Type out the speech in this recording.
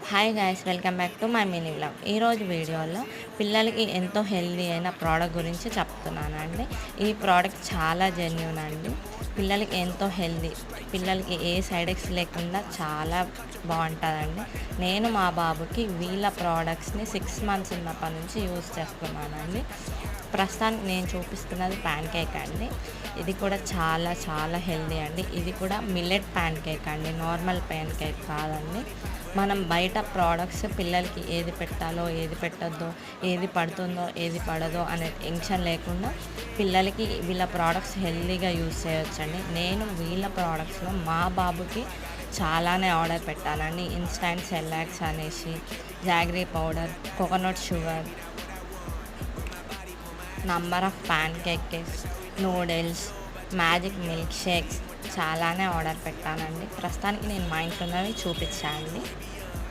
Hi guys, welcome back to my mini vlog. ఈరోజు వీడియోలో పిల్లలకి ఎంతో హెల్దీ అయిన ప్రోడక్ట్ గురించి చెప్తున్నానండి. ఈ ప్రోడక్ట్ చాలా జెన్యూన్ అండి. పిల్లలకి ఎంతో హెల్దీ, పిల్లలకి ఏ సైడ్ ఎఫెక్ట్స్ లేకుండా చాలా బాగుంటుందండి. నేను మా బాబుకి వీళ్ళ ప్రోడక్ట్స్ని 6 months ఉన్నప్పటి నుంచి యూజ్ చేస్తున్నానండి. ప్రస్తుతానికి నేను చూపిస్తున్నది ప్యాన్ కేక్ అండి. ఇది కూడా చాలా చాలా హెల్దీ అండి. ఇది కూడా మిల్లెట్ ప్యాన్ కేక్ అండి, నార్మల్ ప్యాన్ కేక్ కాదండి. మనం బయట ప్రోడక్ట్స్ పిల్లలకి ఏది పెట్టాలో ఏది పెట్టద్దో, ఏది పడుతుందో ఏది పడదో అనే టెన్షన్ లేకుండా పిల్లలకి వీళ్ళ ప్రోడక్ట్స్ హెల్దీగా యూజ్ చేయొచ్చండి. నేను వీళ్ళ ప్రోడక్ట్స్లో మా బాబుకి చాలానే ఆర్డర్ పెట్టానండి. ఇన్స్టంట్ సెలాక్స్ అనేసి, jaggery powder, coconut sugar, number of pan cakes, noodles, magic milk shakes చాలానే ఆర్డర్ పెట్టానండి. ప్రస్తుతానికి నేను మా ఇంట్లో ఉన్నవి చూపించానండి.